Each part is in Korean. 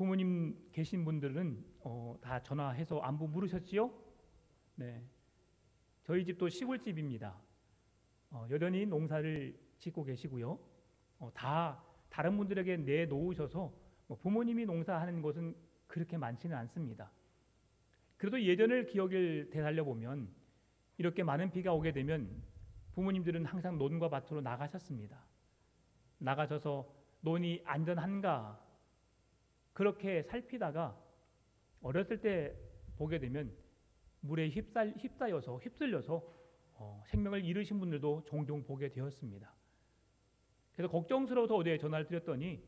부모님 계신 분들은 다 전화해서 안부 물으셨지요? 네, 저희 집도 시골집입니다. 여전히 농사를 짓고 계시고요. 다 다른 분들에게 내놓으셔서 부모님이 농사하는 곳은 그렇게 많지는 않습니다. 그래도 예전을 기억을 되살려 보면 이렇게 많은 비가 오게 되면 부모님들은 항상 논과 밭으로 나가셨습니다. 나가셔서 논이 안전한가 그렇게 살피다가 어렸을 때 보게 되면 물에 휩쓸려서 생명을 잃으신 분들도 종종 보게 되었습니다. 그래서 걱정스러워서 어디에 전화를 드렸더니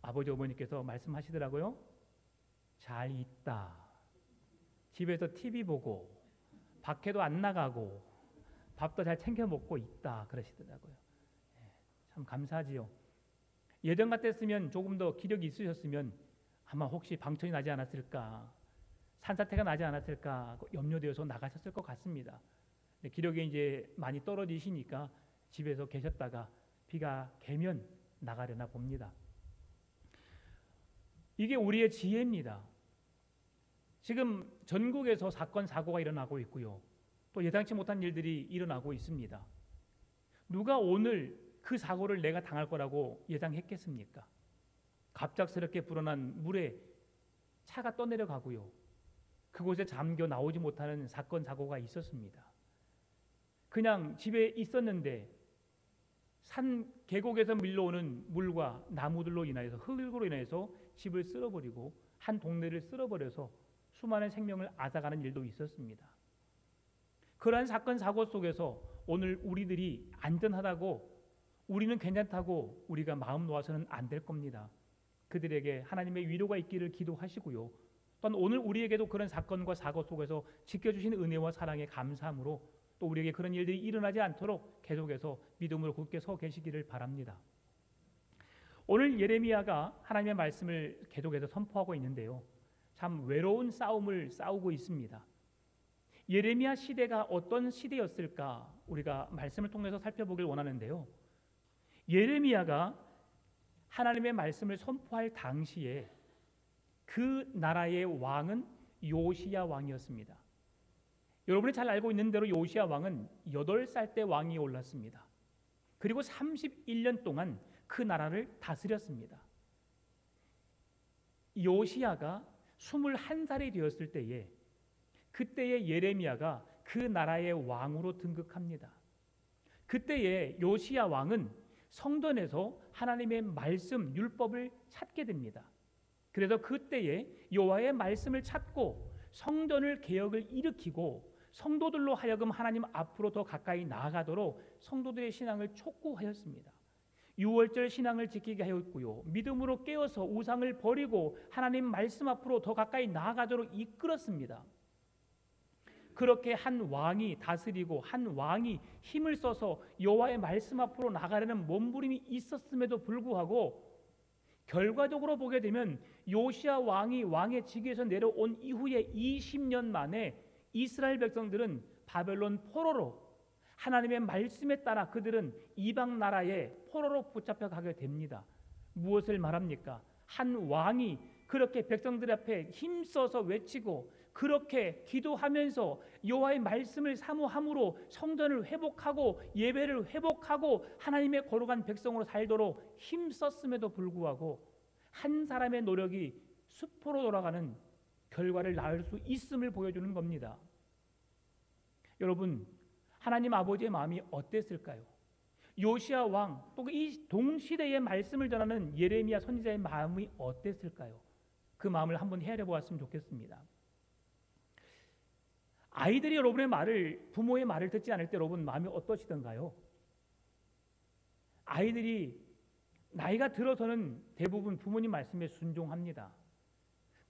아버지 어머니께서 말씀하시더라고요. 잘 있다. 집에서 TV 보고 밖에도 안 나가고 밥도 잘 챙겨 먹고 있다 그러시더라고요. 참 감사하지요. 예전 같았으면 조금 더 기력이 있으셨으면 아마 혹시 방천이 나지 않았을까, 산사태가 나지 않았을까 염려되어서 나가셨을 것 같습니다. 기력이 이제 많이 떨어지시니까 집에서 계셨다가 비가 개면 나가려나 봅니다. 이게 우리의 지혜입니다. 지금 전국에서 사건 사고가 일어나고 있고요. 또 예상치 못한 일들이 일어나고 있습니다. 누가 오늘 그 사고를 내가 당할 거라고 예상했겠습니까? 갑작스럽게 불어난 물에 차가 떠내려가고요. 그곳에 잠겨 나오지 못하는 사건 사고가 있었습니다. 그냥 집에 있었는데 산 계곡에서 밀려오는 물과 나무들로 인하여서 흙으로 인해서 집을 쓸어버리고 한 동네를 쓸어버려서 수많은 생명을 앗아가는 일도 있었습니다. 그러한 사건 사고 속에서 오늘 우리들이 안전하다고 우리는 괜찮다고 우리가 마음 놓아서는 안 될 겁니다. 그들에게 하나님의 위로가 있기를 기도하시고요. 또한 오늘 우리에게도 그런 사건과 사고 속에서 지켜주신 은혜와 사랑에 감사함으로 또 우리에게 그런 일들이 일어나지 않도록 계속해서 믿음으로 굳게 서 계시기를 바랍니다. 오늘 예레미야가 하나님의 말씀을 계속해서 선포하고 있는데요. 참 외로운 싸움을 싸우고 있습니다. 예레미야 시대가 어떤 시대였을까 우리가 말씀을 통해서 살펴보길 원하는데요. 예레미야가 하나님의 말씀을 선포할 당시에 그 나라의 왕은 요시야 왕이었습니다. 여러분이 잘 알고 있는 대로 요시야 왕은 8살 때 왕위에 올랐습니다. 그리고 31년 동안 그 나라를 다스렸습니다. 요시야가 21살이 되었을 때에 그때의 예레미야가 그 나라의 왕으로 등극합니다. 그때의 요시야 왕은 성전에서 하나님의 말씀, 율법을 찾게 됩니다. 그래서 그때에 여호와의 말씀을 찾고 성전을 개혁을 일으키고 성도들로 하여금 하나님 앞으로 더 가까이 나아가도록 성도들의 신앙을 촉구하였습니다. 유월절 신앙을 지키게 하였고요. 믿음으로 깨어서 우상을 버리고 하나님 말씀 앞으로 더 가까이 나아가도록 이끌었습니다. 그렇게 한 왕이 다스리고 한 왕이 힘을 써서 여호와의 말씀 앞으로 나가려는 몸부림이 있었음에도 불구하고 결과적으로 보게 되면 요시야 왕이 왕의 직위에서 내려온 이후에 20년 만에 이스라엘 백성들은 바벨론 포로로 하나님의 말씀에 따라 그들은 이방 나라의 포로로 붙잡혀 가게 됩니다. 무엇을 말합니까? 한 왕이 그렇게 백성들 앞에 힘써서 외치고 그렇게 기도하면서 여호와의 말씀을 사모함으로 성전을 회복하고 예배를 회복하고 하나님의 거룩한 백성으로 살도록 힘썼음에도 불구하고 한 사람의 노력이 수포로 돌아가는 결과를 낳을 수 있음을 보여주는 겁니다. 여러분, 하나님 아버지의 마음이 어땠을까요? 요시야 왕 또 이 동시대의 말씀을 전하는 예레미야 선지자의 마음이 어땠을까요? 그 마음을 한번 헤아려 보았으면 좋겠습니다. 아이들이 여러분의 말을 부모의 말을 듣지 않을 때 여러분 마음이 어떠시던가요? 아이들이 나이가 들어서는 대부분 부모님 말씀에 순종합니다.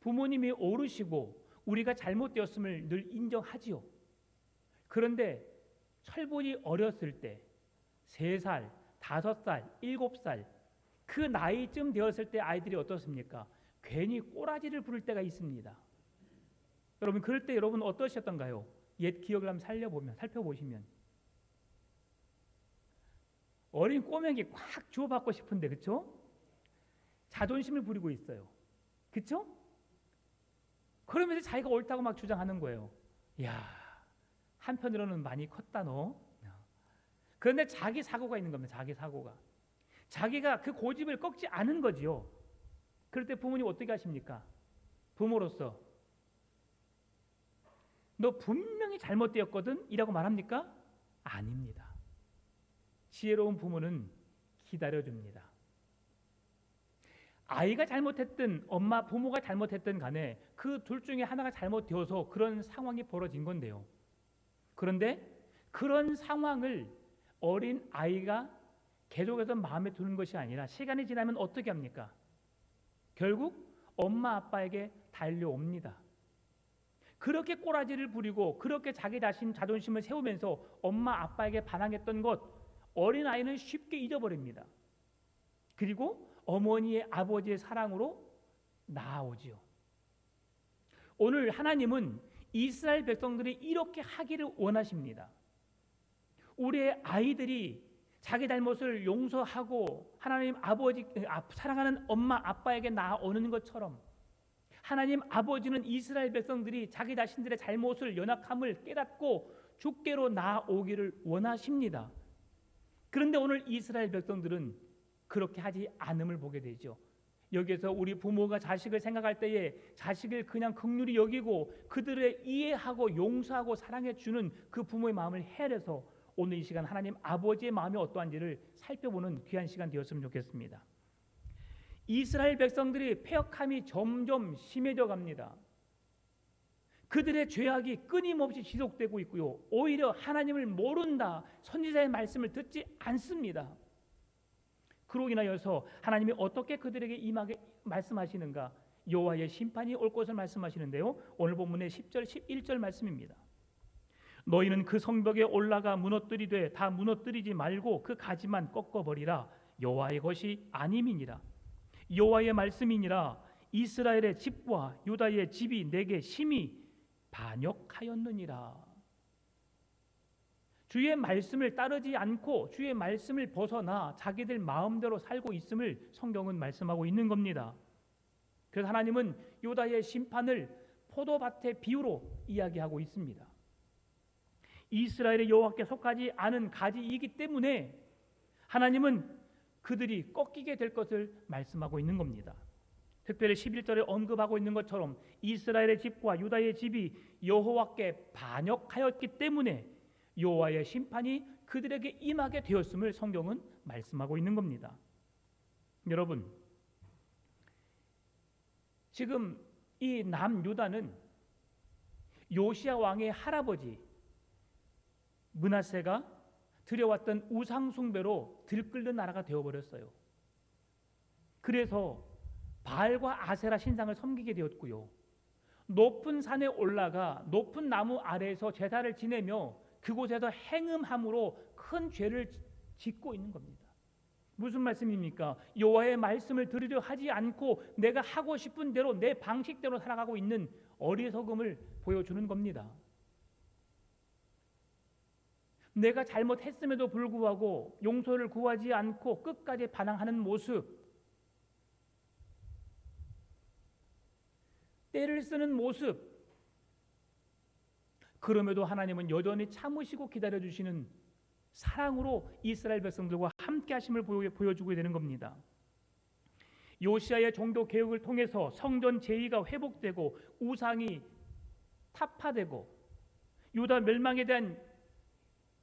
부모님이 옳으시고 우리가 잘못되었음을 늘 인정하지요. 그런데 철분이 어렸을 때 3살, 5살, 7살 그 나이쯤 되었을 때 아이들이 어떻습니까? 괜히 꼬라지를 부를 때가 있습니다. 여러분 그럴 때 여러분 어떠셨던가요? 옛 기억을 한번 살펴보시면 어린 꼬맹이 꽉 주워받고 싶은데 그렇죠? 자존심을 부리고 있어요. 그렇죠? 그러면서 자기가 옳다고 막 주장하는 거예요. 야, 한편으로는 많이 컸다 너. 그런데 자기 사고가 있는 겁니다. 자기 사고가. 자기가 그 고집을 꺾지 않은 거지요. 그럴 때 부모님 어떻게 하십니까? 부모로서 너 분명히 잘못되었거든 이라고 말합니까? 아닙니다. 지혜로운 부모는 기다려줍니다. 아이가 잘못했든 엄마 부모가 잘못했든 간에 그 둘 중에 하나가 잘못되어서 그런 상황이 벌어진 건데요. 그런데 그런 상황을 어린 아이가 계속해서 마음에 두는 것이 아니라 시간이 지나면 어떻게 합니까? 결국 엄마 아빠에게 달려옵니다. 그렇게 꼬라지를 부리고 그렇게 자기 자신 자존심을 세우면서 엄마 아빠에게 반항했던 것 어린아이는 쉽게 잊어버립니다. 그리고 어머니의 아버지의 사랑으로 나아오지요. 오늘 하나님은 이스라엘 백성들이 이렇게 하기를 원하십니다. 우리의 아이들이 자기 잘못을 용서하고 하나님 아버지 사랑하는 엄마 아빠에게 나아오는 것처럼 하나님 아버지는 이스라엘 백성들이 자기 자신들의 잘못을 연약함을 깨닫고 주께로 나아오기를 원하십니다. 그런데 오늘 이스라엘 백성들은 그렇게 하지 않음을 보게 되죠. 여기에서 우리 부모가 자식을 생각할 때에 자식을 그냥 긍휼히 여기고 그들을 이해하고 용서하고 사랑해 주는 그 부모의 마음을 헤아려서 오늘 이 시간 하나님 아버지의 마음이 어떠한지를 살펴보는 귀한 시간 되었으면 좋겠습니다. 이스라엘 백성들이 패역함이 점점 심해져 갑니다. 그들의 죄악이 끊임없이 지속되고 있고요. 오히려 하나님을 모른다, 선지자의 말씀을 듣지 않습니다. 그로 인하여서 하나님이 어떻게 그들에게 임하게 말씀하시는가? 여호와의 심판이 올 것을 말씀하시는데요. 오늘 본문의 10절 11절 말씀입니다. 너희는 그 성벽에 올라가 무너뜨리되 다 무너뜨리지 말고 그 가지만 꺾어버리라. 여호와의 것이 아님이니라. 여호와의 말씀이니라. 이스라엘의 집과 유다의 집이 내게 심히 반역하였느니라. 주의 말씀을 따르지 않고 주의 말씀을 벗어나 자기들 마음대로 살고 있음을 성경은 말씀하고 있는 겁니다. 그래서 하나님은 유다의 심판을 포도밭의 비유로 이야기하고 있습니다. 이스라엘의 여호와께 속하지 않은 가지이기 때문에 하나님은 그들이 꺾이게 될 것을 말씀하고 있는 겁니다. 특별히 11절에 언급하고 있는 것처럼 이스라엘의 집과 유다의 집이 여호와께 반역하였기 때문에 여호와의 심판이 그들에게 임하게 되었음을 성경은 말씀하고 있는 겁니다. 여러분, 지금 이 남유다는 요시야 왕의 할아버지 므낫세가 들여왔던 우상 숭배로 들끓는 나라가 되어버렸어요. 그래서 바알과 아세라 신상을 섬기게 되었고요. 높은 산에 올라가 높은 나무 아래에서 제사를 지내며 그곳에서 행음함으로 큰 죄를 짓고 있는 겁니다. 무슨 말씀입니까? 여호와의 말씀을 들으려 하지 않고 내가 하고 싶은 대로 내 방식대로 살아가고 있는 어리석음을 보여주는 겁니다. 내가 잘못했음에도 불구하고 용서를 구하지 않고 끝까지 반항하는 모습, 때를 쓰는 모습, 그럼에도 하나님은 여전히 참으시고 기다려주시는 사랑으로 이스라엘 백성들과 함께 하심을 보여주고 되는 겁니다. 요시아의 종교 개혁을 통해서 성전 제의가 회복되고 우상이 타파되고 유다 멸망에 대한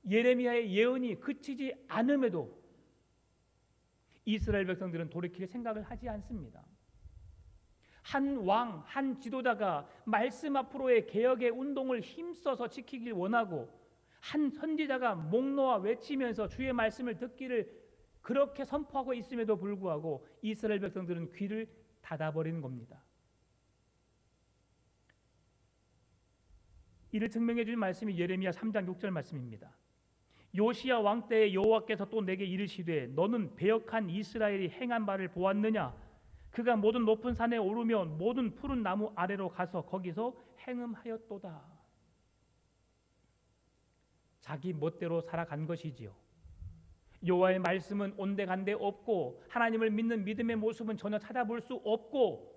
예레미야의 예언이 그치지 않음에도 이스라엘 백성들은 돌이킬 생각을 하지 않습니다. 한 왕, 한 지도자가 말씀 앞으로의 개혁의 운동을 힘써서 지키길 원하고 한 선지자가 목 놓아 외치면서 주의 말씀을 듣기를 그렇게 선포하고 있음에도 불구하고 이스라엘 백성들은 귀를 닫아버리는 겁니다. 이를 증명해 주는 말씀이 예레미야 3장 6절 말씀입니다. 요시야 왕 때에 여호와께서 또 내게 이르시되 너는 배역한 이스라엘이 행한 바를 보았느냐? 그가 모든 높은 산에 오르며 모든 푸른 나무 아래로 가서 거기서 행음하였도다. 자기 멋대로 살아간 것이지요. 여호와의 말씀은 온데간데 없고 하나님을 믿는 믿음의 모습은 전혀 찾아볼 수 없고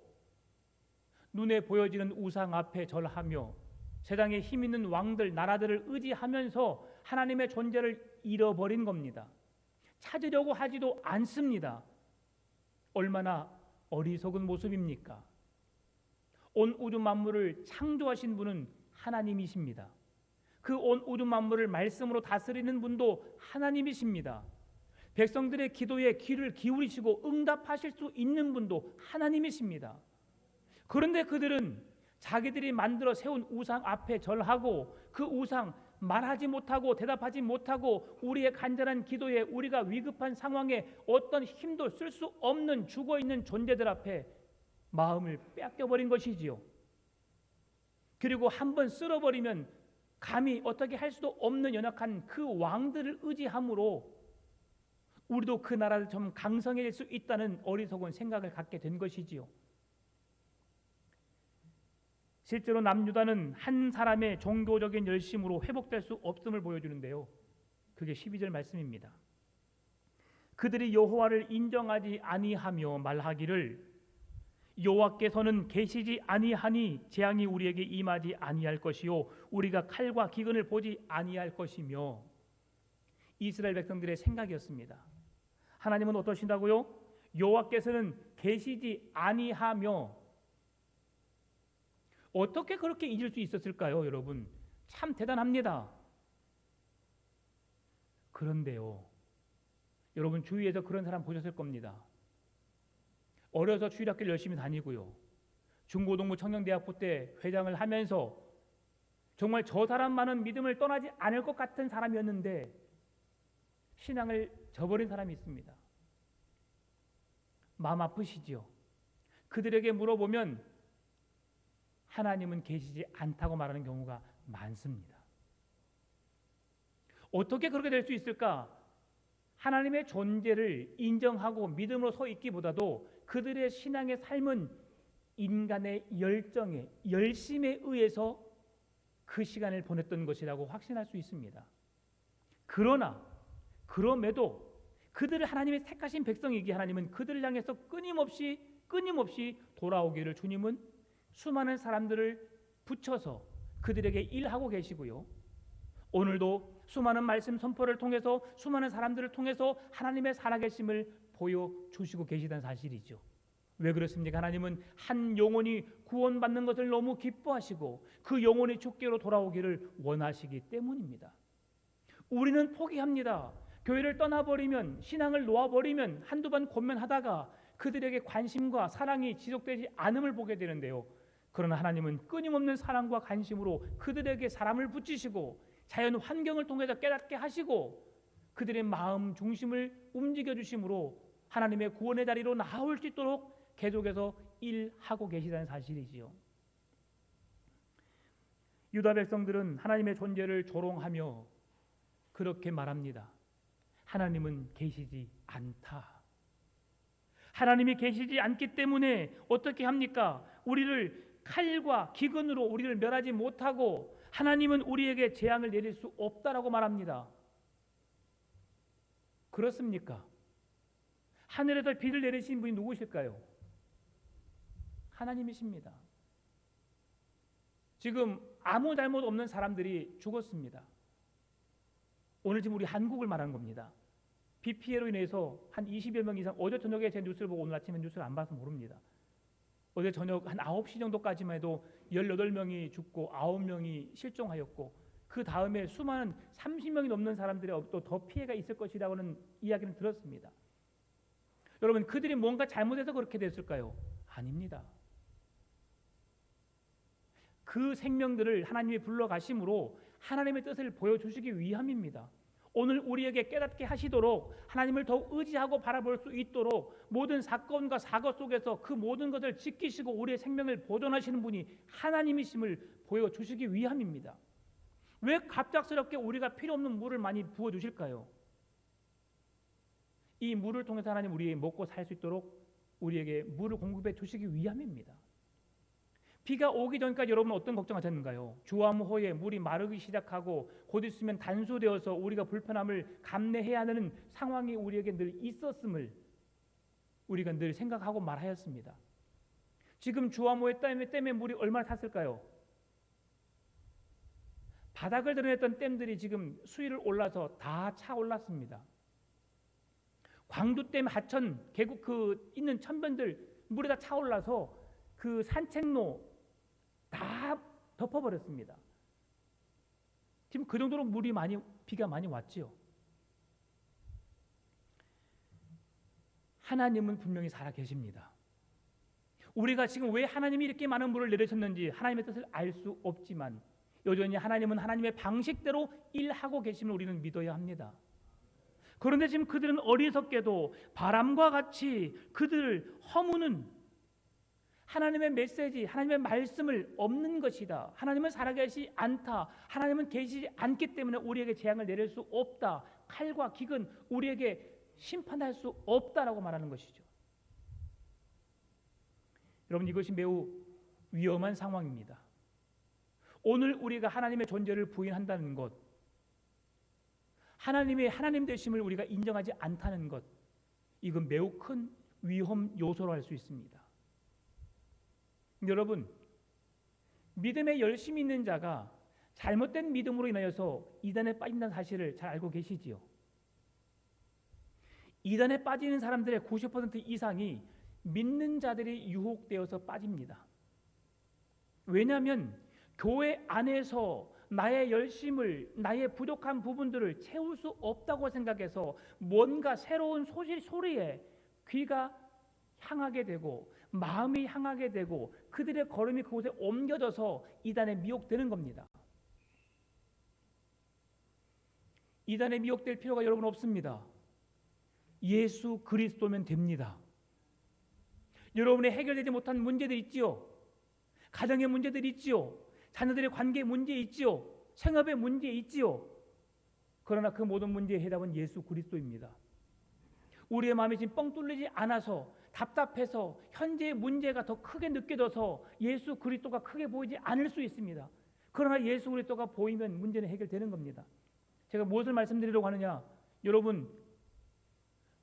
눈에 보여지는 우상 앞에 절하며 세상에 힘 있는 왕들, 나라들을 의지하면서 하나님의 존재를 잃어버린 겁니다. 찾으려고 하지도 않습니다. 얼마나 어리석은 모습입니까? 온 우주 만물을 창조하신 분은 하나님이십니다. 그 온 우주 만물을 말씀으로 다스리는 분도 하나님이십니다. 백성들의 기도에 귀를 기울이시고 응답하실 수 있는 분도 하나님이십니다. 그런데 그들은 자기들이 만들어 세운 우상 앞에 절하고 그 우상 말하지 못하고 대답하지 못하고 우리의 간절한 기도에 우리가 위급한 상황에 어떤 힘도 쓸 수 없는 죽어있는 존재들 앞에 마음을 뺏겨버린 것이지요. 그리고 한번 쓸어버리면 감히 어떻게 할 수도 없는 연약한 그 왕들을 의지함으로 우리도 그 나라를 좀 강성해질 수 있다는 어리석은 생각을 갖게 된 것이지요. 실제로 남유다는 한 사람의 종교적인 열심으로 회복될 수 없음을 보여주는데요. 그게 12절 말씀입니다. 그들이 여호와를 인정하지 아니하며 말하기를 여호와께서는 계시지 아니하니 재앙이 우리에게 임하지 아니할 것이요 우리가 칼과 기근을 보지 아니할 것이며. 이스라엘 백성들의 생각이었습니다. 하나님은 어떠신다고요? 여호와께서는 계시지 아니하며. 어떻게 그렇게 잊을 수 있었을까요, 여러분? 참 대단합니다. 그런데요, 여러분 주위에서 그런 사람 보셨을 겁니다. 어려서 주일학교를 열심히 다니고요, 중고등부 청년대학부 때 회장을 하면서 정말 저 사람만은 믿음을 떠나지 않을 것 같은 사람이었는데 신앙을 저버린 사람이 있습니다. 마음 아프시지요? 그들에게 물어보면 하나님은 계시지 않다고 말하는 경우가 많습니다. 어떻게 그렇게 될 수 있을까? 하나님의 존재를 인정하고 믿음으로 서 있기보다도 그들의 신앙의 삶은 인간의 열정에, 열심에 의해서 그 시간을 보냈던 것이라고 확신할 수 있습니다. 그럼에도 그들을 하나님의 택하신 백성이기에 하나님은 그들을 향해서 끊임없이 돌아오기를 주님은 수많은 사람들을 붙여서 그들에게 일하고 계시고요, 오늘도 수많은 말씀 선포를 통해서 수많은 사람들을 통해서 하나님의 살아계심을 보여주시고 계시다는 사실이죠. 왜 그렇습니까? 하나님은 한 영혼이 구원받는 것을 너무 기뻐하시고 그 영혼이 주께로 돌아오기를 원하시기 때문입니다. 우리는 포기합니다. 교회를 떠나버리면, 신앙을 놓아버리면 한두 번 권면하다가 그들에게 관심과 사랑이 지속되지 않음을 보게 되는데요, 그러나 하나님은 끊임없는 사랑과 관심으로 그들에게 사람을 붙이시고 자연 환경을 통해서 깨닫게 하시고 그들의 마음 중심을 움직여 주심으로 하나님의 구원의 자리로 나아올 수 있도록 계속해서 일하고 계시다는 사실이지요. 유다 백성들은 하나님의 존재를 조롱하며 그렇게 말합니다. 하나님은 계시지 않다. 하나님이 계시지 않기 때문에 어떻게 합니까? 우리를 칼과 기근으로 우리를 멸하지 못하고 하나님은 우리에게 재앙을 내릴 수 없다라고 말합니다. 그렇습니까? 하늘에서 비를 내리신 분이 누구실까요? 하나님이십니다. 지금 아무 잘못 없는 사람들이 죽었습니다. 오늘 지금 우리 한국을 말하는 겁니다. 비 피해로 인해서 한 20여 명 이상, 어제 저녁에 제 뉴스를 보고 오늘 아침에 뉴스를 안 봐서 모릅니다. 어제 저녁 한 9시 정도까지만 해도 18명이 죽고 9명이 실종하였고 그 다음에 수많은 30명이 넘는 사람들이 또 더 피해가 있을 것이라고는 이야기를 들었습니다. 여러분, 그들이 뭔가 잘못해서 그렇게 됐을까요? 아닙니다. 그 생명들을 하나님이 불러가심으로 하나님의 뜻을 보여주시기 위함입니다. 오늘 우리에게 깨닫게 하시도록 하나님을 더욱 의지하고 바라볼 수 있도록 모든 사건과 사고 속에서 그 모든 것을 지키시고 우리의 생명을 보존하시는 분이 하나님이심을 보여주시기 위함입니다. 왜 갑작스럽게 우리가 필요 없는 물을 많이 부어주실까요? 이 물을 통해서 하나님 우리에게 먹고 살 수 있도록 우리에게 물을 공급해 주시기 위함입니다. 비가 오기 전까지 여러분 어떤 걱정하셨는가요? 주암호에 물이 마르기 시작하고 곧 있으면 단수되어서 우리가 불편함을 감내해야 하는 상황이 우리에게 늘 있었음을 우리가 늘 생각하고 말하였습니다. 지금 주화모의 댐에 물이 얼마나 찼을까요? 바닥을 드러냈던 댐들이 지금 수위를 올라서 다 차올랐습니다. 광주댐 하천 계곡 그 있는 천변들 물에 다 차올라서 그 산책로 다 덮어버렸습니다. 지금 그 정도로 비가 많이 왔지요. 하나님은 분명히 살아 계십니다. 우리가 지금 왜 하나님이 이렇게 많은 물을 내리셨는지 하나님의 뜻을 알 수 없지만 여전히 하나님은 하나님의 방식대로 일하고 계심을 우리는 믿어야 합니다. 그런데 지금 그들은 어리석게도 바람과 같이 그들을 허무는 하나님의 메시지, 하나님의 말씀을 없는 것이다. 하나님은 살아계시지 않다. 하나님은 계시지 않기 때문에 우리에게 재앙을 내릴 수 없다. 칼과 기근 우리에게 심판할 수 없다라고 말하는 것이죠. 여러분, 이것이 매우 위험한 상황입니다. 오늘 우리가 하나님의 존재를 부인한다는 것, 하나님의 하나님 되심을 우리가 인정하지 않다는 것, 이건 매우 큰 위험 요소로 할 수 있습니다. 여러분, 믿음에 열심히 있는 자가 잘못된 믿음으로 인하여서 이단에 빠진다는 사실을 잘 알고 계시지요. 이단에 빠지는 사람들의 90% 이상이 믿는 자들이 유혹되어서 빠집니다. 왜냐하면 교회 안에서 나의 열심을, 나의 부족한 부분들을 채울 수 없다고 생각해서 뭔가 새로운 소리에 귀가 향하게 되고 마음이 향하게 되고 그들의 걸음이 그곳에 옮겨져서 이단에 미혹되는 겁니다. 이단에 미혹될 필요가 여러분 없습니다. 예수 그리스도면 됩니다. 여러분의 해결되지 못한 문제들 있지요. 가정의 문제들 있지요. 자녀들의 관계 문제 있지요. 생업의 문제 있지요. 그러나 그 모든 문제의 해답은 예수 그리스도입니다. 우리의 마음이 지금 뻥 뚫리지 않아서 답답해서 현재의 문제가 더 크게 느껴져서 예수 그리스도가 크게 보이지 않을 수 있습니다. 그러나 예수 그리스도가 보이면 문제는 해결되는 겁니다. 제가 무엇을 말씀드리려고 하느냐? 여러분,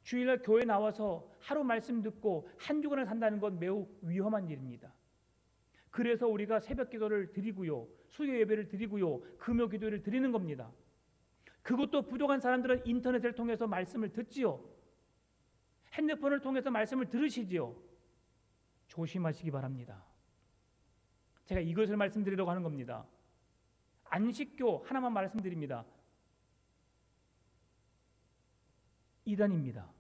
주일날 교회 나와서 하루 말씀 듣고 한 주간을 산다는 건 매우 위험한 일입니다. 그래서 우리가 새벽 기도를 드리고요, 수요 예배를 드리고요, 금요 기도를 드리는 겁니다. 그것도 부족한 사람들은 인터넷을 통해서 말씀을 듣지요. 핸드폰을 통해서 말씀을 들으시지요. 조심하시기 바랍니다. 제가 이것을 말씀드리려고 하는 겁니다. 안식교 하나만 말씀드립니다. 이단입니다.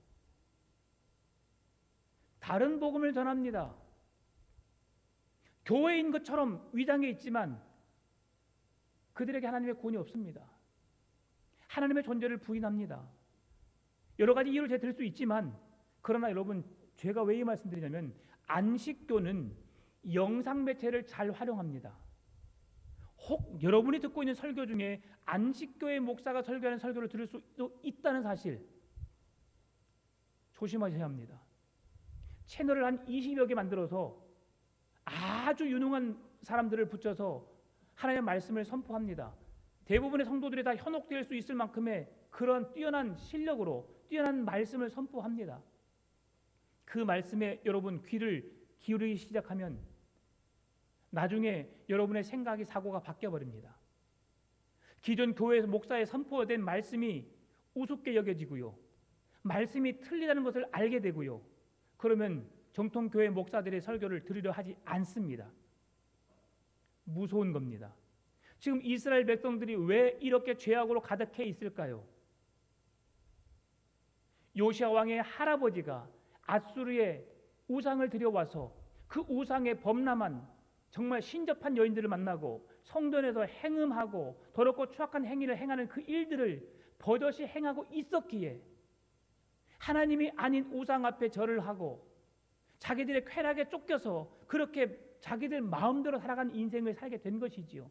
다른 복음을 전합니다. 교회인 것처럼 위장해 있지만 그들에게 하나님의 구원이 없습니다. 하나님의 존재를 부인합니다. 여러 가지 이유를 제가 들 수 있지만 그러나 여러분, 제가 왜 이 말씀드리냐면 안식교는 영상 매체를 잘 활용합니다. 혹 여러분이 듣고 있는 설교 중에 안식교의 목사가 설교하는 설교를 들을 수 있다는 사실 조심하셔야 합니다. 채널을 한 20여 개 만들어서 아주 유능한 사람들을 붙여서 하나님의 말씀을 선포합니다. 대부분의 성도들이 다 현혹될 수 있을 만큼의 그런 뛰어난 실력으로 뛰어난 말씀을 선포합니다. 그 말씀에 여러분 귀를 기울이기 시작하면 나중에 여러분의 생각이 사고가 바뀌어버립니다. 기존 교회에서 목사에 선포된 말씀이 우습게 여겨지고요, 말씀이 틀리다는 것을 알게 되고요, 그러면 정통교회 목사들의 설교를 들으려 하지 않습니다. 무서운 겁니다. 지금 이스라엘 백성들이 왜 이렇게 죄악으로 가득해 있을까요? 요시야 왕의 할아버지가 앗수르의 우상을 들여와서 그 우상에 범람한 정말 신접한 여인들을 만나고 성전에서 행음하고 더럽고 추악한 행위를 행하는 그 일들을 버젓이 행하고 있었기에 하나님이 아닌 우상 앞에 절을 하고 자기들의 쾌락에 쫓겨서 그렇게 자기들 마음대로 살아간 인생을 살게 된 것이지요.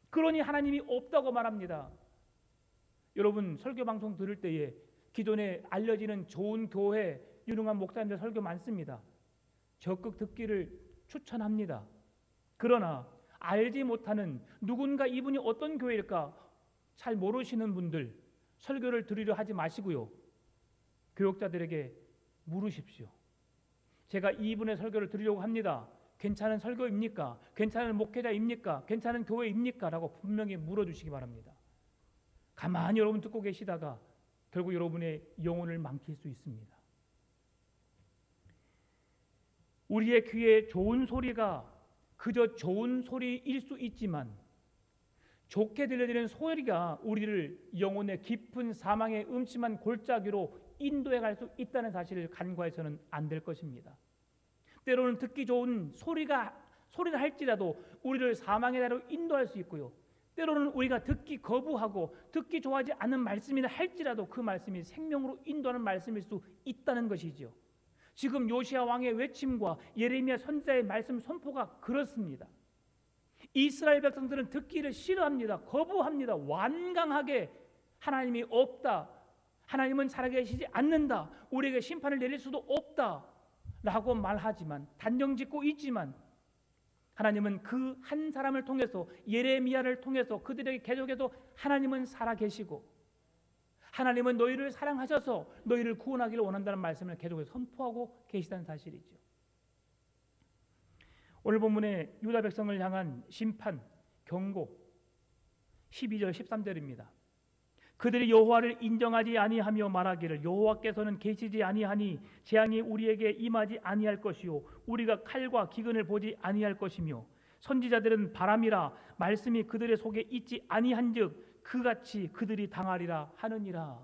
그러니 하나님이 없다고 말합니다. 여러분, 설교 방송 들을 때에 기존에 알려지는 좋은 교회 유능한 목사님들 설교 많습니다. 적극 듣기를 추천합니다. 그러나 알지 못하는 누군가 이분이 어떤 교회일까 잘 모르시는 분들 설교를 들으려 하지 마시고요, 교육자들에게 물으십시오. 제가 이분의 설교를 들으려고 합니다. 괜찮은 설교입니까? 괜찮은 목회자입니까? 괜찮은 교회입니까? 라고 분명히 물어주시기 바랍니다. 가만히 여러분 듣고 계시다가 결국 여러분의 영혼을 망칠 수 있습니다. 우리의 귀에 좋은 소리가 그저 좋은 소리일 수 있지만 좋게 들려드리는 소리가 우리를 영혼의 깊은 사망의 음침한 골짜기로 인도해 갈 수 있다는 사실을 간과해서는 안 될 것입니다. 때로는 듣기 좋은 소리를 할지라도 우리를 사망의 다리로 인도할 수 있고요. 때로는 우리가 듣기 거부하고 듣기 좋아하지 않는 말씀이라 할지라도 그 말씀이 생명으로 인도하는 말씀일 수 있다는 것이죠. 지금 요시야 왕의 외침과 예레미야 선지자의 말씀 선포가 그렇습니다. 이스라엘 백성들은 듣기를 싫어합니다. 거부합니다. 완강하게 하나님이 없다. 하나님은 살아계시지 않는다. 우리에게 심판을 내릴 수도 없다. 라고 말하지만 단정짓고 있지만 하나님은 그 한 사람을 통해서 예레미야를 통해서 그들에게 계속해서 하나님은 살아계시고 하나님은 너희를 사랑하셔서 너희를 구원하기를 원한다는 말씀을 계속해서 선포하고 계시다는 사실이죠. 오늘 본문의 유다 백성을 향한 심판, 경고 12절 13절입니다. 그들이 여호와를 인정하지 아니하며 말하기를 여호와께서는 계시지 아니하니 재앙이 우리에게 임하지 아니할 것이요 우리가 칼과 기근을 보지 아니할 것이며 선지자들은 바람이라 말씀이 그들의 속에 있지 아니한즉 그같이 그들이 당하리라 하느니라.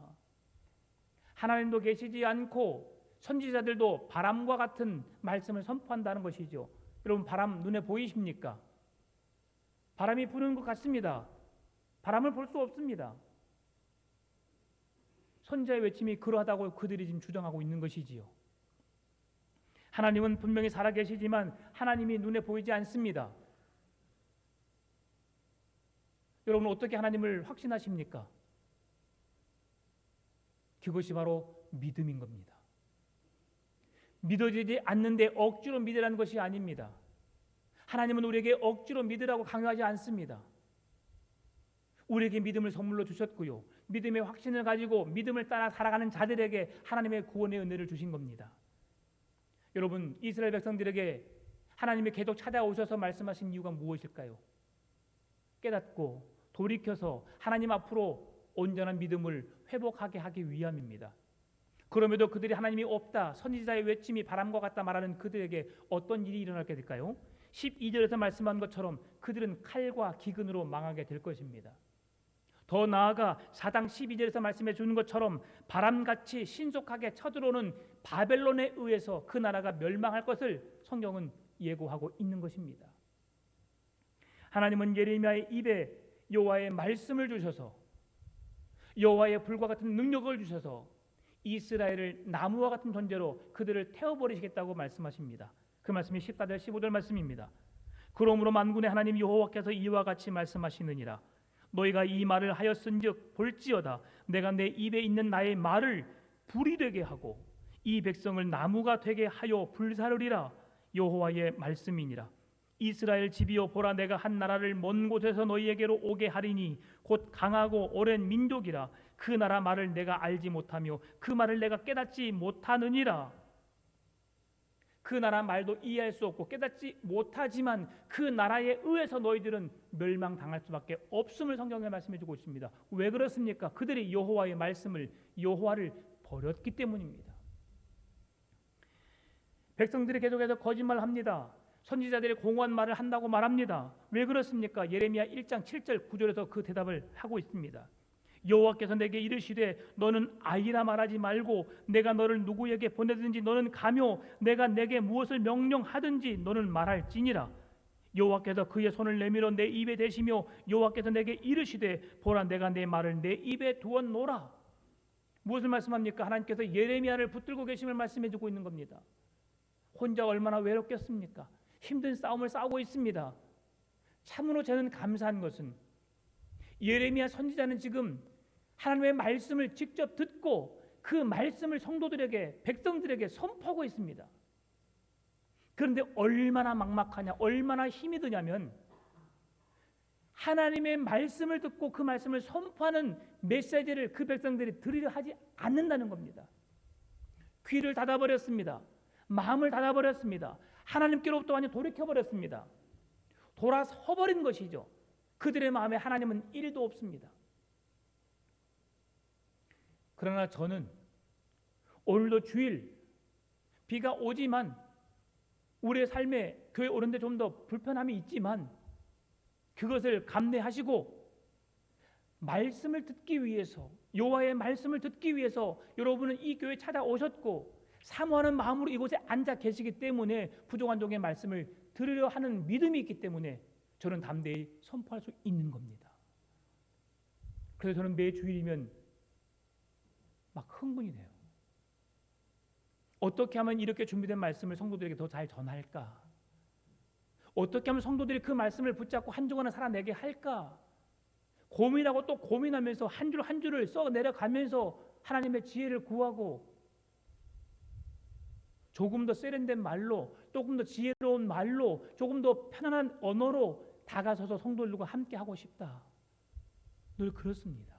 하나님도 계시지 않고 선지자들도 바람과 같은 말씀을 선포한다는 것이죠. 여러분 바람 눈에 보이십니까? 바람이 부는 것 같습니다. 바람을 볼 수 없습니다. 선지자의 외침이 그러하다고 그들이 지금 주장하고 있는 것이지요. 하나님은 분명히 살아계시지만 하나님이 눈에 보이지 않습니다. 여러분 어떻게 하나님을 확신하십니까? 그것이 바로 믿음인 겁니다. 믿어지지 않는데 억지로 믿으라는 것이 아닙니다. 하나님은 우리에게 억지로 믿으라고 강요하지 않습니다. 우리에게 믿음을 선물로 주셨고요. 믿음의 확신을 가지고 믿음을 따라 살아가는 자들에게 하나님의 구원의 은혜를 주신 겁니다. 여러분 이스라엘 백성들에게 하나님이 계속 찾아오셔서 말씀하신 이유가 무엇일까요? 깨닫고 돌이켜서 하나님 앞으로 온전한 믿음을 회복하게 하기 위함입니다. 그럼에도 그들이 하나님이 없다, 선지자의 외침이 바람과 같다 말하는 그들에게 어떤 일이 일어나게 될까요? 12절에서 말씀한 것처럼 그들은 칼과 기근으로 망하게 될 것입니다. 더 나아가 사당 12절에서 말씀해 주는 것처럼 바람같이 신속하게 쳐들어오는 바벨론에 의해서 그 나라가 멸망할 것을 성경은 예고하고 있는 것입니다. 하나님은 예레미야의 입에 여호와의 말씀을 주셔서 여호와의 불과 같은 능력을 주셔서 이스라엘을 나무와 같은 존재로 그들을 태워버리시겠다고 말씀하십니다. 그 말씀이 14절 15절 말씀입니다. 그러므로 만군의 하나님 여호와께서 이와 같이 말씀하시느니라 너희가 이 말을 하였은즉 볼지어다 내가 내 입에 있는 나의 말을 불이 되게 하고 이 백성을 나무가 되게 하여 불사르리라 여호와의 말씀이니라. 이스라엘 집이여 보라 내가 한 나라를 먼 곳에서 너희에게로 오게 하리니 곧 강하고 오랜 민족이라 그 나라 말을 내가 알지 못하며 그 말을 내가 깨닫지 못하느니라. 그 나라 말도 이해할 수 없고 깨닫지 못하지만 그 나라에 의해서 너희들은 멸망당할 수밖에 없음을 성경에 말씀해 주고 있습니다. 왜 그렇습니까? 그들이 여호와의 말씀을 여호와를 버렸기 때문입니다. 백성들이 계속해서 거짓말을 합니다. 선지자들이 공허한 말을 한다고 말합니다. 왜 그렇습니까? 예레미야 1장 7절 9절에서 그 대답을 하고 있습니다. 여호와께서 내게 이르시되 너는 아이라 말하지 말고 내가 너를 누구에게 보내든지 너는 가며 내가 내게 무엇을 명령하든지 너는 말할지니라. 여호와께서 그의 손을 내밀어 내 입에 대시며 여호와께서 내게 이르시되 보라 내가 내 말을 내 입에 두었노라. 무엇을 말씀합니까? 하나님께서 예레미야를 붙들고 계심을 말씀해 주고 있는 겁니다. 혼자 얼마나 외롭겠습니까? 힘든 싸움을 싸우고 있습니다. 참으로 저는 감사한 것은 예레미야 선지자는 지금 하나님의 말씀을 직접 듣고 그 말씀을 성도들에게 백성들에게 선포하고 있습니다. 그런데 얼마나 막막하냐, 얼마나 힘이 드냐면 하나님의 말씀을 듣고 그 말씀을 선포하는 메시지를 그 백성들이 들으려 하지 않는다는 겁니다. 귀를 닫아버렸습니다. 마음을 닫아버렸습니다. 하나님께로부터 완전히 돌이켜버렸습니다. 돌아서버린 것이죠. 그들의 마음에 하나님은 1도 없습니다. 그러나 저는 오늘도 주일 비가 오지만 우리의 삶에 교회 오는데 좀 더 불편함이 있지만 그것을 감내하시고 말씀을 듣기 위해서, 여호와의 말씀을 듣기 위해서 여러분은 이 교회에 찾아오셨고 사모하는 마음으로 이곳에 앉아 계시기 때문에 부족한 종의 말씀을 들으려 하는 믿음이 있기 때문에 저는 담대히 선포할 수 있는 겁니다. 그래서 저는 매 주일이면 막 흥분이 돼요. 어떻게 하면 이렇게 준비된 말씀을 성도들에게 더 잘 전할까? 어떻게 하면 성도들이 그 말씀을 붙잡고 한 주간을 살아내게 할까? 고민하고 또 고민하면서 한 줄 한 줄을 써 내려가면서 하나님의 지혜를 구하고 조금 더 세련된 말로, 조금 더 지혜로운 말로, 조금 더 편안한 언어로 다가서서 성도들과 함께 하고 싶다. 늘 그렇습니다.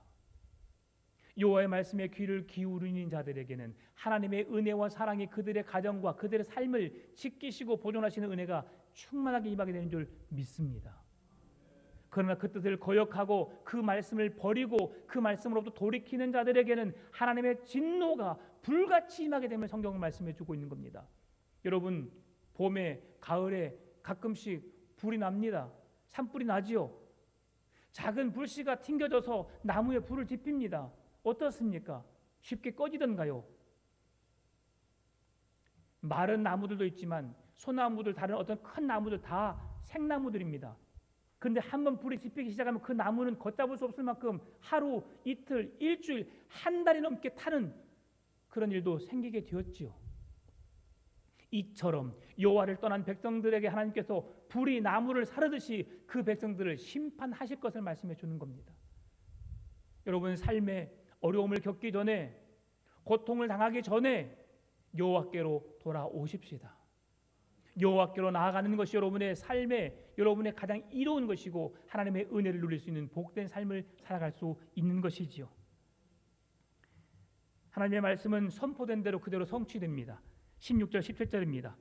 여호와의 말씀에 귀를 기울이는 자들에게는 하나님의 은혜와 사랑이 그들의 가정과 그들의 삶을 지키시고 보존하시는 은혜가 충만하게 임하게 되는 줄 믿습니다. 그러나 그 뜻을 거역하고 그 말씀을 버리고 그 말씀으로부터 돌이키는 자들에게는 하나님의 진노가 불같이 임하게 되면 성경은 말씀해 주고 있는 겁니다. 여러분, 봄에 가을에 가끔씩 불이 납니다. 산불이 나지요. 작은 불씨가 튕겨져서 나무에 불을 지핍니다. 어떻습니까? 쉽게 꺼지던가요? 마른 나무들도 있지만 소나무들, 다른 어떤 큰 나무들 다 생나무들입니다. 그런데 한번 불이 지피기 시작하면 그 나무는 걷잡을 수 없을 만큼 하루, 이틀, 일주일, 한 달이 넘게 타는 그런 일도 생기게 되었지요. 이처럼 여호와를 떠난 백성들에게 하나님께서 불이 나무를 사르듯이 그 백성들을 심판하실 것을 말씀해 주는 겁니다. 여러분, 삶에 어려움을 겪기 전에, 고통을 당하기 전에 여호와께로 돌아오십시다. 여호와께로 나아가는 것이 여러분의 삶에 여러분의 가장 이로운 것이고 하나님의 은혜를 누릴 수 있는 복된 삶을 살아갈 수 있는 것이지요. 하나님의 말씀은 선포된 대로 그대로 성취됩니다. 16절 17절입니다.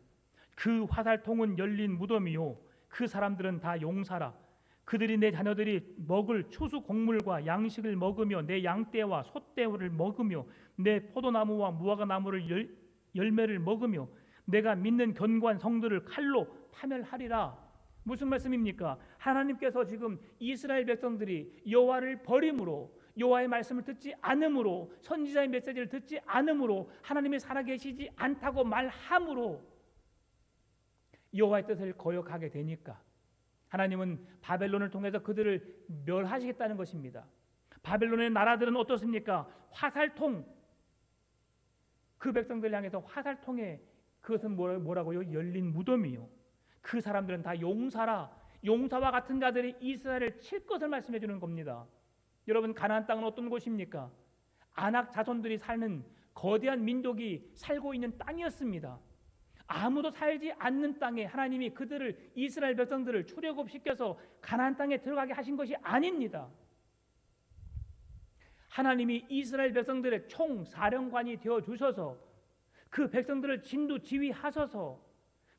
그 화살통은 열린 무덤이요 그 사람들은 다 용사라. 그들이 내 자녀들이 먹을 추수 곡물과 양식을 먹으며 내 양떼와 소떼를 먹으며 내 포도나무와 무화과나무를 열매를 먹으며 내가 믿는 견고한 성들을 칼로 파멸하리라. 무슨 말씀입니까? 하나님께서 지금 이스라엘 백성들이 여호와를 버림으로, 여호와의 말씀을 듣지 않음으로, 선지자의 메시지를 듣지 않음으로, 하나님이 살아계시지 않다고 말함으로 여호와의 뜻을 거역하게 되니까 하나님은 바벨론을 통해서 그들을 멸하시겠다는 것입니다. 바벨론의 나라들은 어떻습니까? 화살통, 그 백성들 향해서 화살통에, 그것은 뭐라고요? 열린 무덤이요. 그 사람들은 다 용사라. 용사와 같은 자들이 이스라엘을 칠 것을 말씀해 주는 겁니다. 여러분, 가나안 땅은 어떤 곳입니까? 아낙 자손들이 사는 거대한 민족이 살고 있는 땅이었습니다. 아무도 살지 않는 땅에 하나님이 그들을, 이스라엘 백성들을 출애굽시켜서 가나안 땅에 들어가게 하신 것이 아닙니다. 하나님이 이스라엘 백성들의 총사령관이 되어 주셔서 그 백성들을 진두지휘하셔서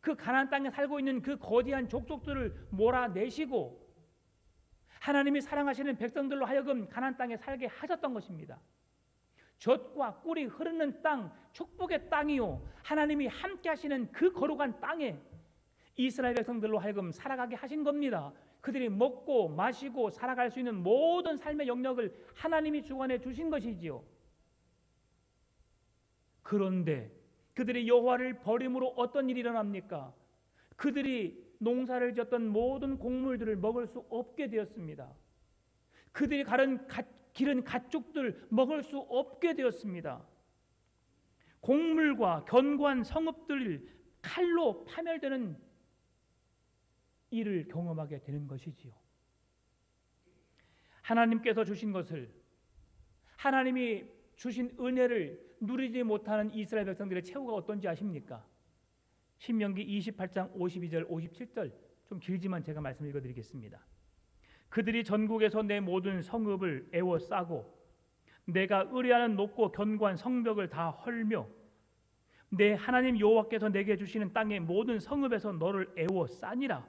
그 가나안 땅에 살고 있는 그 거대한 족속들을 몰아내시고 하나님이 사랑하시는 백성들로 하여금 가나안 땅에 살게 하셨던 것입니다. 젖과 꿀이 흐르는 땅, 축복의 땅이요, 하나님이 함께 하시는 그 거룩한 땅에 이스라엘 백성들로 하여금 살아가게 하신 겁니다. 그들이 먹고 마시고 살아갈 수 있는 모든 삶의 영역을 하나님이 주관해 주신 것이지요. 그런데 그들이 여호와를 버림으로 어떤 일이 일어납니까? 그들이 농사를 지었던 모든 곡물들을 먹을 수 없게 되었습니다. 그들이 기른 가축들 먹을 수 없게 되었습니다. 곡물과 견고한 성읍들 칼로 파멸되는 일을 경험하게 되는 것이지요. 하나님께서 주신 것을, 하나님이 주신 은혜를 누리지 못하는 이스라엘 백성들의 최후가 어떤지 아십니까? 신명기 28장 52절 57절, 좀 길지만 제가 말씀 읽어드리겠습니다. 그들이 전국에서 내 모든 성읍을 에워싸고 내가 의뢰하는 높고 견고한 성벽을 다 헐며 내 하나님 여호와께서 내게 주시는 땅의 모든 성읍에서 너를 애워싸니라.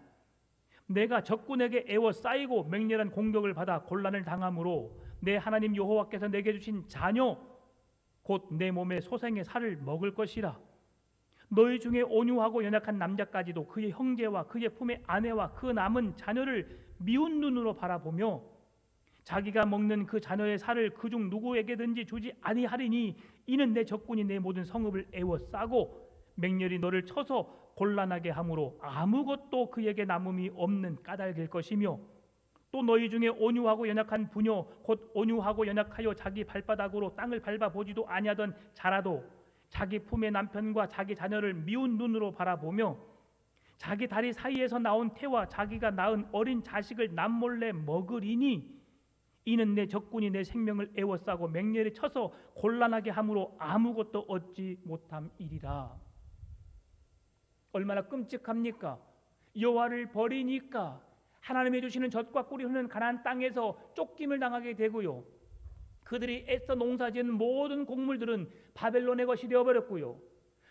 내가 적군에게 애워싸이고 맹렬한 공격을 받아 곤란을 당함으로 내 하나님 여호와께서 내게 주신 자녀 곧 내 몸의 소생의 살을 먹을 것이라. 너희 중에 온유하고 연약한 남자까지도 그의 형제와 그의 품의 아내와 그 남은 자녀를 미운 눈으로 바라보며 자기가 먹는 그 자녀의 살을 그중 누구에게든지 주지 아니하리니 이는 내 적군이 내 모든 성읍을 애워싸고 맹렬히 너를 쳐서 곤란하게 함으로 아무것도 그에게 남음이 없는 까닭일 것이며 또 너희 중에 온유하고 연약한 부녀 곧 온유하고 연약하여 자기 발바닥으로 땅을 밟아보지도 아니하던 자라도 자기 품의 남편과 자기 자녀를 미운 눈으로 바라보며 자기 다리 사이에서 나온 태와 자기가 낳은 어린 자식을 남몰래 먹으리니 이는 내 적군이 내 생명을 애워싸고 맹렬히 쳐서 곤란하게 함으로 아무것도 얻지 못함이리라. 얼마나 끔찍합니까? 여호와를 버리니까 하나님이 주시는 젖과 꿀이 흐르는 가나안 땅에서 쫓김을 당하게 되고요. 그들이 애써 농사지은 모든 곡물들은 바벨론의 것이 되어버렸고요.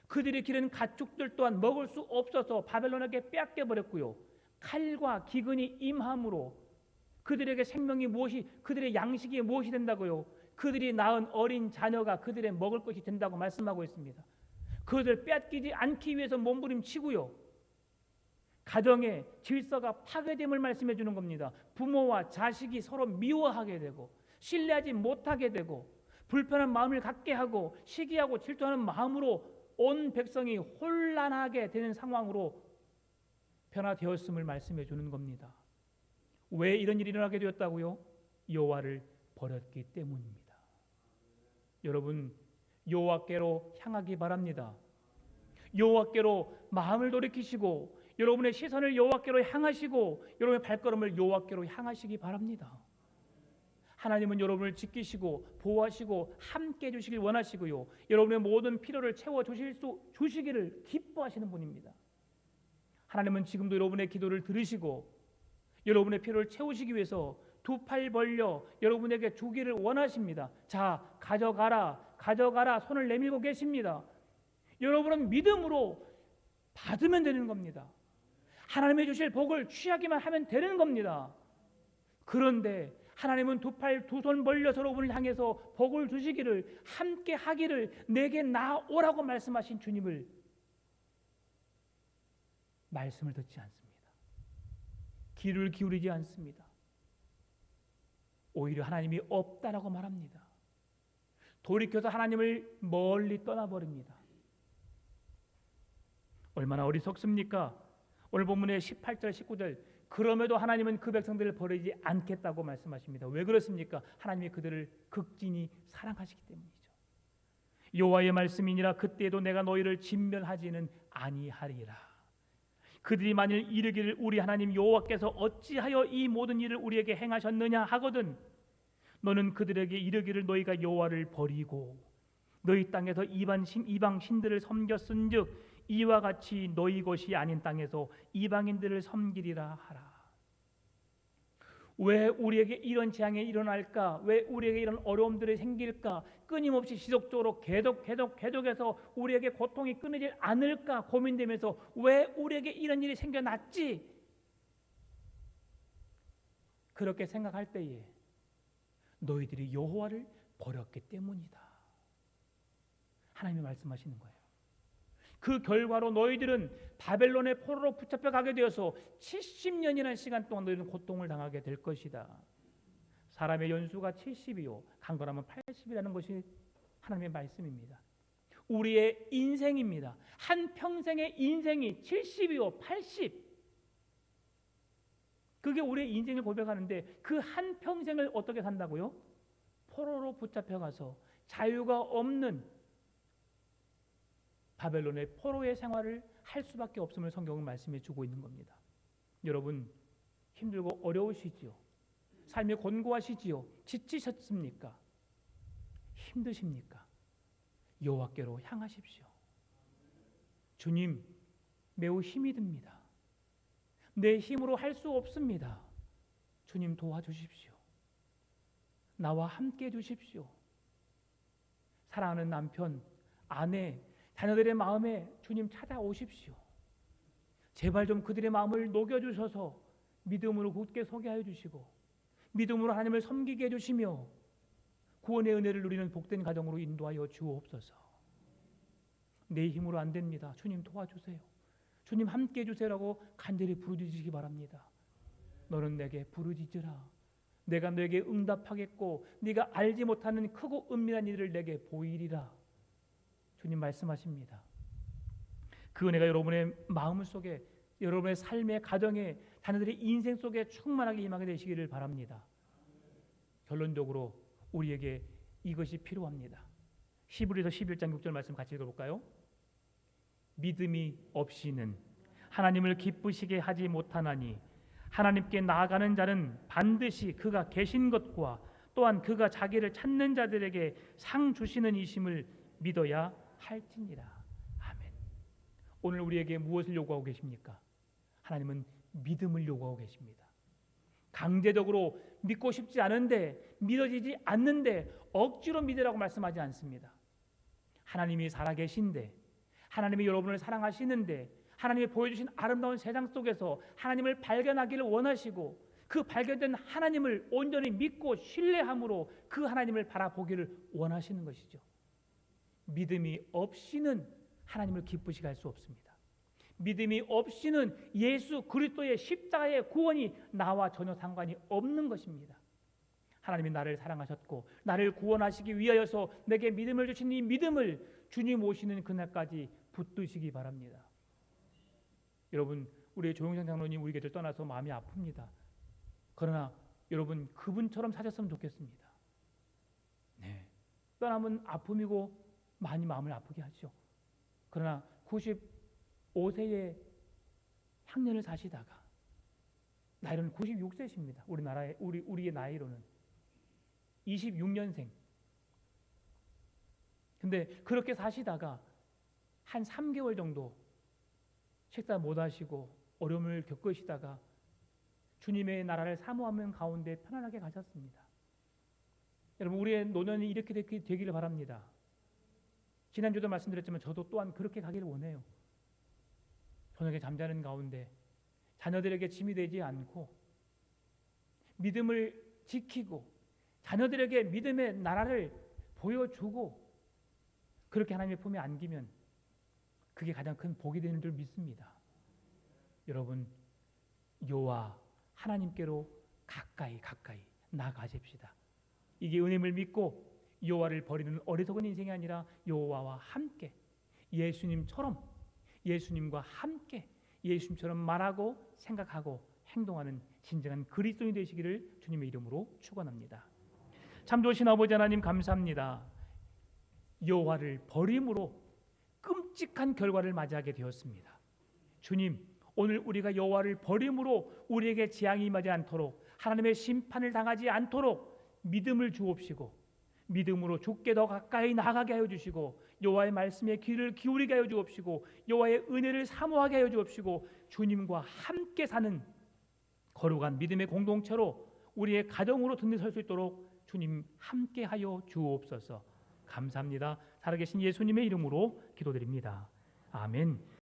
그들이 기른 가축들 또한 먹을 수 없어서 바벨론에게 빼앗겨 버렸고요. 칼과 기근이 임함으로 그들에게 생명이 무엇이, 그들의 양식이 무엇이 된다고요? 그들이 낳은 어린 자녀가 그들의 먹을 것이 된다고 말씀하고 있습니다. 그것을 빼앗기지 않기 위해서 몸부림치고요. 가정의 질서가 파괴됨을 말씀해 주는 겁니다. 부모와 자식이 서로 미워하게 되고 신뢰하지 못하게 되고 불편한 마음을 갖게 하고 시기하고 질투하는 마음으로 온 백성이 혼란하게 되는 상황으로 변화되었음을 말씀해 주는 겁니다. 왜 이런 일이 일어나게 되었다고요? 여호와를 버렸기 때문입니다. 여러분, 여호와께로 향하기 바랍니다. 여호와께로 마음을 돌이키시고 여러분의 시선을 여호와께로 향하시고 여러분의 발걸음을 여호와께로 향하시기 바랍니다. 하나님은 여러분을 지키시고 보호하시고 함께 해주시길 원하시고요. 여러분의 모든 필요를 주시기를 기뻐하시는 분입니다. 하나님은 지금도 여러분의 기도를 들으시고 여러분의 필요를 채우시기 위해서 두 팔 벌려 여러분에게 주기를 원하십니다. 자, 가져가라 손을 내밀고 계십니다. 여러분은 믿음으로 받으면 되는 겁니다. 하나님이 주실 복을 취하기만 하면 되는 겁니다. 그런데 하나님은 두 손 벌려서 여러분을 향해서 복을 주시기를 함께 하기를 내게 나오라고 말씀하신 주님을 말씀을 듣지 않습니다. 귀를 기울이지 않습니다. 오히려 하나님이 없다라고 말합니다. 돌이켜서 하나님을 멀리 떠나버립니다. 얼마나 어리석습니까? 오늘 본문의 18절 19절 그럼에도 하나님은 그 백성들을 버리지 않겠다고 말씀하십니다. 왜 그렇습니까? 하나님이 그들을 극진히 사랑하시기 때문이죠. 여호와의 말씀이니라 그때에도 내가 너희를 진멸하지는 아니하리라. 그들이 만일 이르기를 우리 하나님 여호와께서 어찌하여 이 모든 일을 우리에게 행하셨느냐 하거든 너는 그들에게 이르기를 너희가 여호와를 버리고 너희 땅에서 이방 신들을 섬겼은즉 이와 같이 너희 것이 아닌 땅에서 이방인들을 섬기리라 하라. 왜 우리에게 이런 재앙이 일어날까? 왜 우리에게 이런 어려움들이 생길까? 끊임없이 지속적으로 계속해서 우리에게 고통이 끊이질 않을까 고민되면서 왜 우리에게 이런 일이 생겨났지? 그렇게 생각할 때에 너희들이 여호와를 버렸기 때문이다. 하나님이 말씀하시는 거예요. 그 결과로 너희들은 바벨론의 포로로 붙잡혀 가게 되어서 70년이라는 시간 동안 너희는 고통을 당하게 될 것이다. 사람의 연수가 70이요 강건하면 80이라는 것이 하나님의 말씀입니다. 우리의 인생입니다. 한 평생의 인생이 70이요 80. 그게 우리의 인생을 고백하는데 그 한 평생을 어떻게 산다고요? 포로로 붙잡혀 가서 자유가 없는 바벨론의 포로의 생활을 할 수밖에 없음을 성경은 말씀해 주고 있는 겁니다. 여러분 힘들고 어려우시지요? 삶이 곤고하시지요? 지치셨습니까? 힘드십니까? 여호와께로 향하십시오. 주님 매우 힘이 듭니다. 내 힘으로 할 수 없습니다. 주님 도와주십시오. 나와 함께 해주십시오. 사랑하는 남편, 아내, 자녀들의 마음에 주님 찾아오십시오. 제발 좀 그들의 마음을 녹여주셔서 믿음으로 굳게 서게 하여 주시고 믿음으로 하나님을 섬기게 해주시며 구원의 은혜를 누리는 복된 가정으로 인도하여 주옵소서. 내 힘으로 안 됩니다. 주님 도와주세요. 주님 함께 해주세요라고 간절히 부르짖으시기 바랍니다. 너는 내게 부르짖으라. 내가 너에게 응답하겠고 네가 알지 못하는 크고 은밀한 일을 내게 보이리라. 주님 말씀하십니다. 그 은혜가 여러분의 마음 속에, 여러분의 삶의 가정에, 자녀들의 인생 속에 충만하게 임하게 되시기를 바랍니다. 결론적으로 우리에게 이것이 필요합니다. 히브리서 11장 6절 말씀 같이 읽어볼까요? 믿음이 없이는 하나님을 기쁘시게 하지 못하나니 하나님께 나아가는 자는 반드시 그가 계신 것과 또한 그가 자기를 찾는 자들에게 상 주시는 이심을 믿어야 할지니라. 아멘. 오늘 우리에게 무엇을 요구하고 계십니까? 하나님은 믿음을 요구하고 계십니다. 강제적으로 믿고 싶지 않은데, 믿어지지 않는데 억지로 믿으라고 말씀하지 않습니다. 하나님이 살아계신데, 하나님이 여러분을 사랑하시는데, 하나님이 보여주신 아름다운 세상 속에서 하나님을 발견하기를 원하시고 그 발견된 하나님을 온전히 믿고 신뢰함으로 그 하나님을 바라보기를 원하시는 것이죠. 믿음이 없이는 하나님을 기쁘시게 할 수 없습니다. 믿음이 없이는 예수 그리스도의 십자가의 구원이 나와 전혀 상관이 없는 것입니다. 하나님이 나를 사랑하셨고 나를 구원하시기 위하여서 내게 믿음을 주신 이 믿음을 주님 오시는 그날까지 붙드시기 바랍니다. 여러분, 우리의 조영상 장로님 우리 곁을 떠나서 마음이 아픕니다. 그러나 여러분 그분처럼 사셨으면 좋겠습니다. 네, 떠나면 아픔이고 많이 마음을 아프게 하죠. 그러나 95세의 향년을 사시다가 나이로는 96세십니다. 우리의 나이로는 26년생. 근데 그렇게 사시다가 한 3개월 정도 식사 못 하시고 어려움을 겪으시다가 주님의 나라를 사모하는 가운데 편안하게 가셨습니다. 여러분, 우리의 노년이 이렇게 되기를 바랍니다. 지난주도 말씀드렸지만 저도 또한 그렇게 가기를 원해요. 저녁에 잠자는 가운데 자녀들에게 짐이 되지 않고 믿음을 지키고 자녀들에게 믿음의 나라를 보여주고 그렇게 하나님의 품에 안기면 그게 가장 큰 복이 되는 줄 믿습니다. 여러분, 여호와 하나님께로 가까이 나아가십시다. 이게 은혜임을 믿고 여호와를 버리는 어리석은 인생이 아니라 여호와와 함께 예수님처럼, 예수님과 함께 예수님처럼 말하고 생각하고 행동하는 진정한 그리스도인이 되시기를 주님의 이름으로 축원합니다. 참 좋으신 아버지 하나님 감사합니다. 여호와를 버림으로 끔찍한 결과를 맞이하게 되었습니다. 주님, 오늘 우리가 여호와를 버림으로 우리에게 재앙이 임하지 않도록, 하나님의 심판을 당하지 않도록 믿음을 주옵시고 믿음으로 주께 더 가까이 나아가게 하여 주시고 여호와의 말씀에 귀를 기울이게 하여 주옵시고 여호와의 은혜를 사모하게 하여 주옵시고 주님과 함께 사는 거룩한 믿음의 공동체로 우리의 가정으로 든든히 설 수 있도록 주님 함께 하여 주옵소서. 감사합니다. 살아계신 예수님의 이름으로 기도드립니다. 아멘.